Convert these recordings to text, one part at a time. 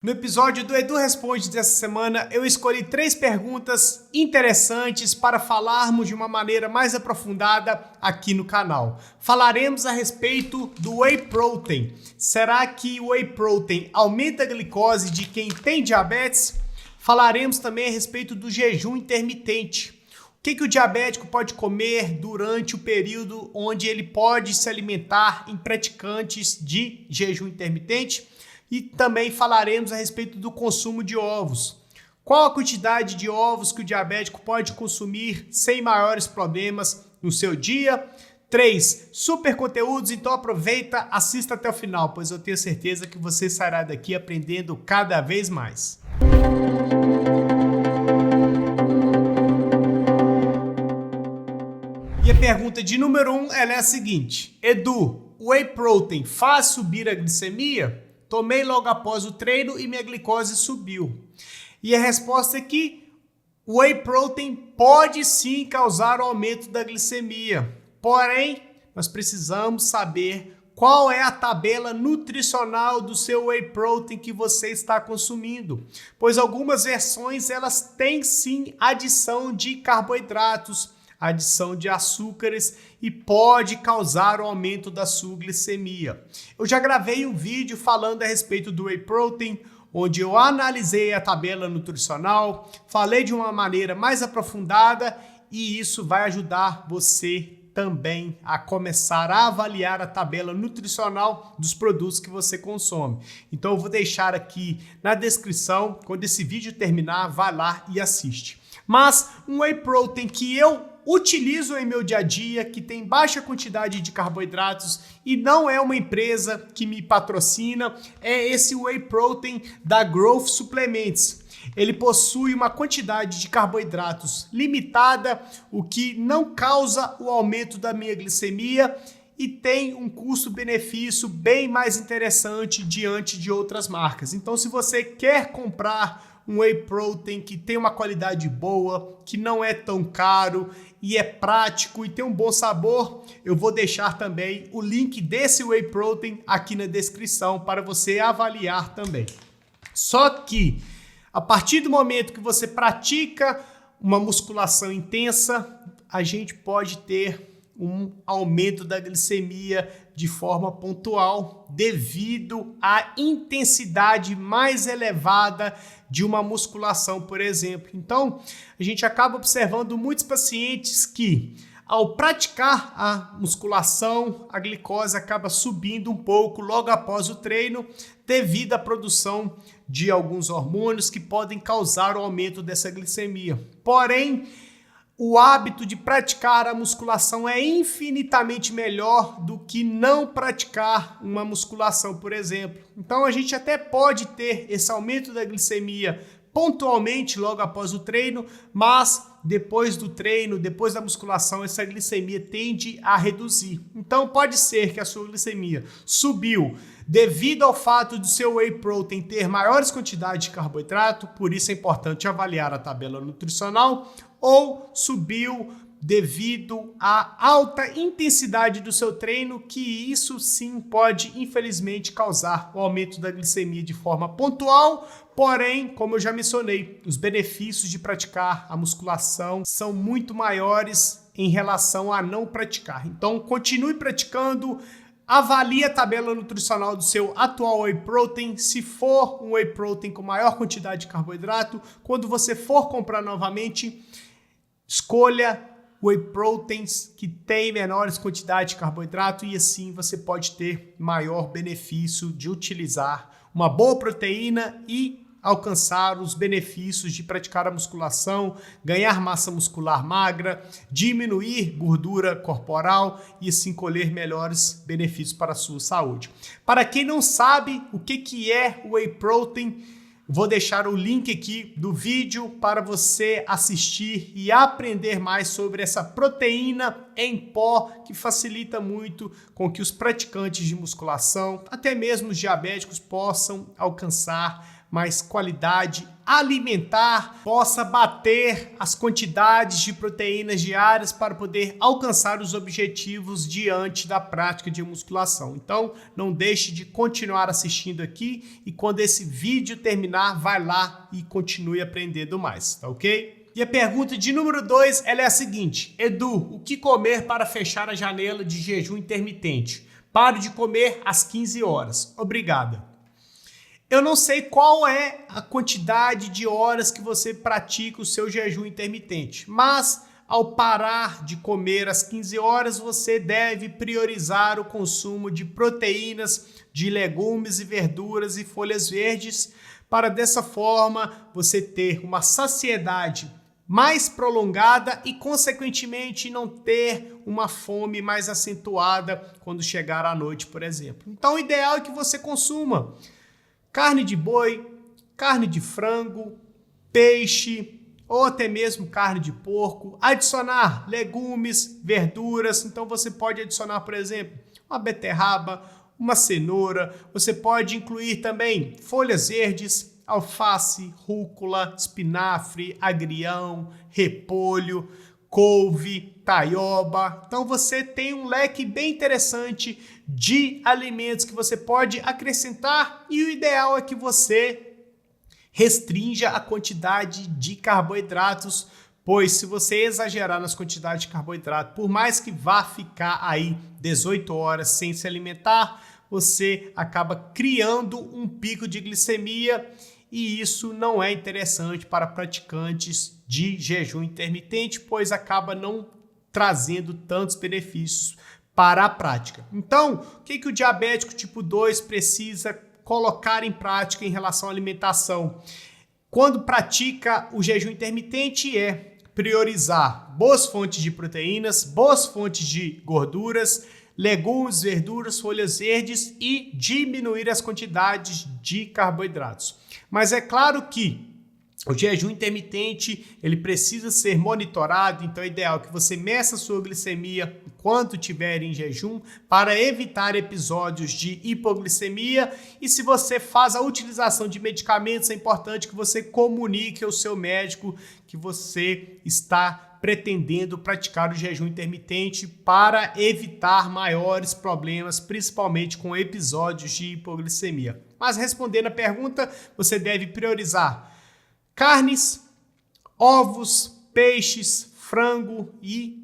No episódio do Edu Responde dessa semana, eu escolhi 3 perguntas interessantes para falarmos de uma maneira mais aprofundada aqui no canal. Falaremos a respeito do Whey Protein. Será que o Whey Protein aumenta a glicose de quem tem diabetes? Falaremos também a respeito do jejum intermitente. O que o diabético pode comer durante o período onde ele pode se alimentar em praticantes de jejum intermitente? E também falaremos a respeito do consumo de ovos. Qual a quantidade de ovos que o diabético pode consumir sem maiores problemas no seu dia? 3 super conteúdos, então aproveita, assista até o final, pois eu tenho certeza que você sairá daqui aprendendo cada vez mais. E a pergunta de número 1 ela é a seguinte: Edu, o Whey Protein faz subir a glicemia? Tomei logo após o treino e minha glicose subiu. E a resposta é que o Whey Protein pode sim causar o aumento da glicemia. Porém, nós precisamos saber qual é a tabela nutricional do seu Whey Protein que você está consumindo. Pois algumas versões elas têm sim adição de carboidratos, adição de açúcares e pode causar o aumento da sua glicemia. Eu já gravei um vídeo falando a respeito do Whey Protein, onde eu analisei a tabela nutricional, falei de uma maneira mais aprofundada e isso vai ajudar você também a começar a avaliar a tabela nutricional dos produtos que você consome. Então eu vou deixar aqui na descrição, quando esse vídeo terminar, vai lá e assiste. Mas um Whey Protein que eu utilizo em meu dia a dia, que tem baixa quantidade de carboidratos e não é uma empresa que me patrocina, é esse Whey Protein da Growth Supplements. Ele possui uma quantidade de carboidratos limitada, o que não causa o aumento da minha glicemia e tem um custo-benefício bem mais interessante diante de outras marcas. Então, se você quer comprar um Whey Protein que tem uma qualidade boa, que não é tão caro e é prático e tem um bom sabor, eu vou deixar também o link desse Whey Protein aqui na descrição para você avaliar também. Só que a partir do momento que você pratica uma musculação intensa, a gente pode ter um aumento da glicemia de forma pontual devido à intensidade mais elevada de uma musculação, por exemplo. Então, a gente acaba observando muitos pacientes que, ao praticar a musculação, a glicose acaba subindo um pouco logo após o treino, devido à produção de alguns hormônios que podem causar o aumento dessa glicemia. Porém, o hábito de praticar a musculação é infinitamente melhor do que não praticar uma musculação, por exemplo. Então a gente até pode ter esse aumento da glicemia pontualmente logo após o treino, mas depois do treino, depois da musculação, essa glicemia tende a reduzir. Então pode ser que a sua glicemia subiu devido ao fato do seu Whey Protein ter maiores quantidades de carboidrato, por isso é importante avaliar a tabela nutricional, ou subiu devido à alta intensidade do seu treino, que isso sim pode, infelizmente, causar o aumento da glicemia de forma pontual. Porém, como eu já mencionei, os benefícios de praticar a musculação são muito maiores em relação a não praticar. Então, continue praticando. Avalie a tabela nutricional do seu atual Whey Protein. Se for um Whey Protein com maior quantidade de carboidrato, quando você for comprar novamente, escolha Whey Proteins que têm menores quantidades de carboidrato e assim você pode ter maior benefício de utilizar uma boa proteína e alcançar os benefícios de praticar a musculação, ganhar massa muscular magra, diminuir gordura corporal e assim colher melhores benefícios para a sua saúde. Para quem não sabe o que é o Whey Protein, vou deixar o link aqui do vídeo para você assistir e aprender mais sobre essa proteína em pó que facilita muito com que os praticantes de musculação, até mesmo os diabéticos, possam alcançar mais qualidade alimentar, possa bater as quantidades de proteínas diárias para poder alcançar os objetivos diante da prática de musculação. Então, não deixe de continuar assistindo aqui e quando esse vídeo terminar, vai lá e continue aprendendo mais, tá ok? E a pergunta de número 2, ela é a seguinte: Edu, o que comer para fechar a janela de jejum intermitente? Pare de comer às 15 horas. Obrigada. Eu não sei qual é a quantidade de horas que você pratica o seu jejum intermitente, mas ao parar de comer às 15 horas, você deve priorizar o consumo de proteínas, de legumes e verduras e folhas verdes, para dessa forma você ter uma saciedade mais prolongada e, consequentemente, não ter uma fome mais acentuada quando chegar à noite, por exemplo. Então, o ideal é que você consuma carne de boi, carne de frango, peixe ou até mesmo carne de porco, adicionar legumes, verduras. Então você pode adicionar, por exemplo, uma beterraba, uma cenoura. Você pode incluir também folhas verdes, alface, rúcula, espinafre, agrião, repolho, couve, taioba. Então você tem um leque bem interessante de alimentos que você pode acrescentar e o ideal é que você restrinja a quantidade de carboidratos, pois se você exagerar nas quantidades de carboidrato, por mais que vá ficar aí 18 horas sem se alimentar, você acaba criando um pico de glicemia e isso não é interessante para praticantes de jejum intermitente, pois acaba não trazendo tantos benefícios para a prática. Então, o que o diabético tipo 2 precisa colocar em prática em relação à alimentação? Quando pratica o jejum intermitente é priorizar boas fontes de proteínas, boas fontes de gorduras, legumes, verduras, folhas verdes e diminuir as quantidades de carboidratos. Mas é claro que o jejum intermitente, ele precisa ser monitorado, então é ideal que você meça a sua glicemia enquanto estiver em jejum para evitar episódios de hipoglicemia e se você faz a utilização de medicamentos, é importante que você comunique ao seu médico que você está pretendendo praticar o jejum intermitente para evitar maiores problemas, principalmente com episódios de hipoglicemia. Mas respondendo a pergunta, você deve priorizar carnes, ovos, peixes, frango e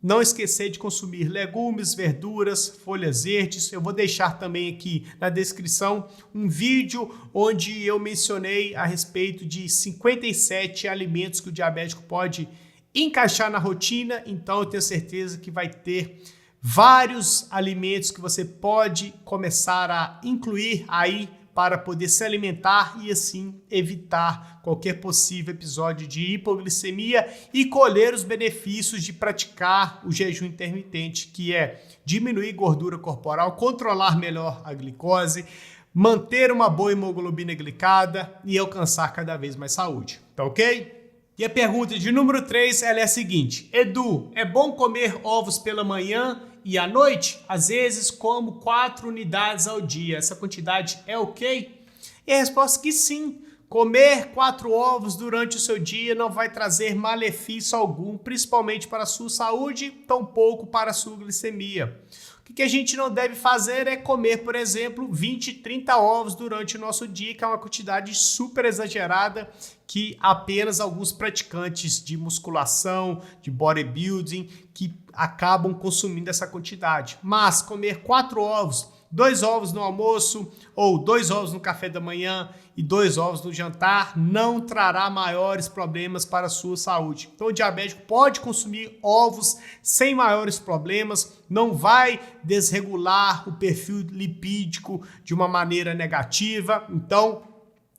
não esquecer de consumir legumes, verduras, folhas verdes. Eu vou deixar também aqui na descrição um vídeo onde eu mencionei a respeito de 57 alimentos que o diabético pode encaixar na rotina. Então eu tenho certeza que vai ter vários alimentos que você pode começar a incluir aí para poder se alimentar e assim evitar qualquer possível episódio de hipoglicemia e colher os benefícios de praticar o jejum intermitente, que é diminuir gordura corporal, controlar melhor a glicose, manter uma boa hemoglobina glicada e alcançar cada vez mais saúde. Tá ok? E a pergunta de número 3 ela é a seguinte: Edu, é bom comer ovos pela manhã e à noite? Às vezes como 4 unidades ao dia. Essa quantidade é ok? E a resposta é que sim. Comer 4 ovos durante o seu dia não vai trazer malefício algum, principalmente para a sua saúde, tampouco para a sua glicemia. O que a gente não deve fazer é comer, por exemplo, 20, 30 ovos durante o nosso dia, que é uma quantidade super exagerada que apenas alguns praticantes de musculação, de bodybuilding, que acabam consumindo essa quantidade. Mas comer 4 ovos, 2 ovos no almoço ou 2 ovos no café da manhã e 2 ovos no jantar não trará maiores problemas para a sua saúde. Então o diabético pode consumir ovos sem maiores problemas, não vai desregular o perfil lipídico de uma maneira negativa. Então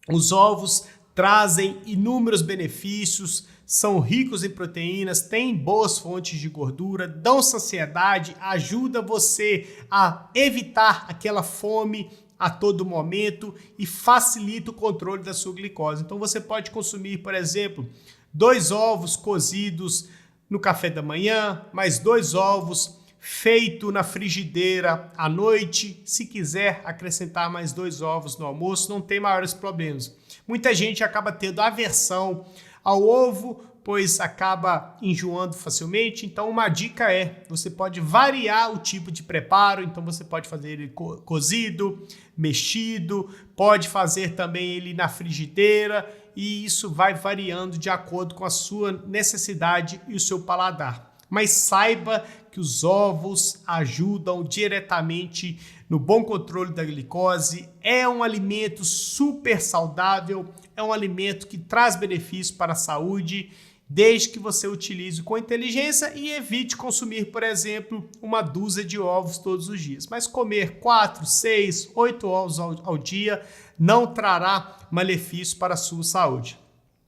os ovos trazem inúmeros benefícios, são ricos em proteínas, têm boas fontes de gordura, dão saciedade, ajuda você a evitar aquela fome a todo momento e facilita o controle da sua glicose. Então você pode consumir, por exemplo, 2 ovos cozidos no café da manhã, mais 2 ovos feito na frigideira à noite. Se quiser acrescentar mais 2 ovos no almoço, não tem maiores problemas. Muita gente acaba tendo aversão ao ovo, pois acaba enjoando facilmente. Então uma dica é, você pode variar o tipo de preparo, então você pode fazer ele cozido, mexido, pode fazer também ele na frigideira, e isso vai variando de acordo com a sua necessidade e o seu paladar. Mas saiba que os ovos ajudam diretamente no bom controle da glicose, é um alimento super saudável, é um alimento que traz benefícios para a saúde, desde que você utilize com inteligência e evite consumir, por exemplo, 1 dúzia de ovos todos os dias. Mas comer 4, 6, 8 ovos ao dia não trará malefício para a sua saúde.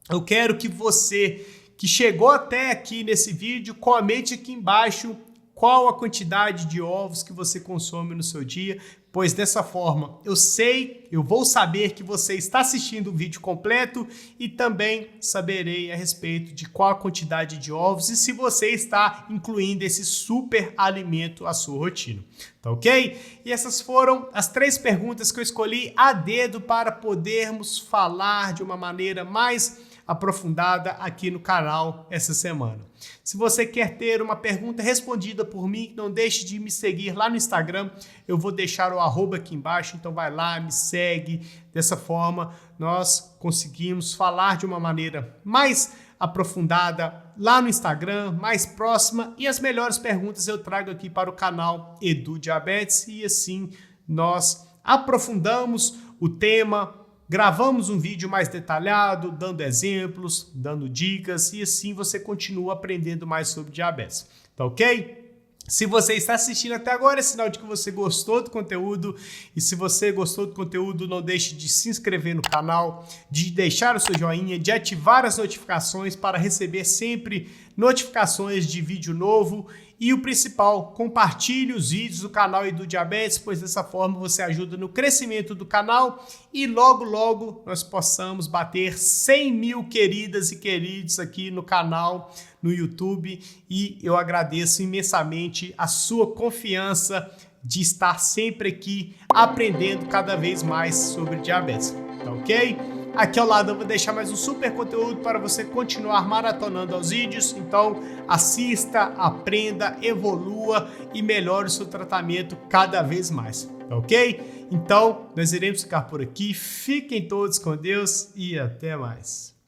Eu quero que você que chegou até aqui nesse vídeo, comente aqui embaixo qual a quantidade de ovos que você consome no seu dia, pois dessa forma eu vou saber que você está assistindo o vídeo completo e também saberei a respeito de qual a quantidade de ovos e se você está incluindo esse super alimento à sua rotina. Tá ok? E essas foram as 3 perguntas que eu escolhi a dedo para podermos falar de uma maneira mais aprofundada aqui no canal essa semana. Se você quer ter uma pergunta respondida por mim, não deixe de me seguir lá no Instagram, eu vou deixar o @ aqui embaixo, então vai lá, me segue. Dessa forma, nós conseguimos falar de uma maneira mais aprofundada lá no Instagram, mais próxima, e as melhores perguntas eu trago aqui para o canal Edu Diabetes, e assim nós aprofundamos o tema, gravamos um vídeo mais detalhado, dando exemplos, dando dicas, e assim você continua aprendendo mais sobre diabetes. Tá ok? Se você está assistindo até agora, é sinal de que você gostou do conteúdo. E se você gostou do conteúdo, não deixe de se inscrever no canal, de deixar o seu joinha, de ativar as notificações para receber sempre notificações de vídeo novo. E o principal, compartilhe os vídeos do canal Edu Diabetes, pois dessa forma você ajuda no crescimento do canal e logo, logo nós possamos bater 100 mil queridas e queridos aqui no canal, no YouTube. E eu agradeço imensamente a sua confiança de estar sempre aqui aprendendo cada vez mais sobre diabetes, tá ok? Aqui ao lado eu vou deixar mais um super conteúdo para você continuar maratonando aos vídeos. Então assista, aprenda, evolua e melhore o seu tratamento cada vez mais, tá ok? Então nós iremos ficar por aqui. Fiquem todos com Deus e até mais.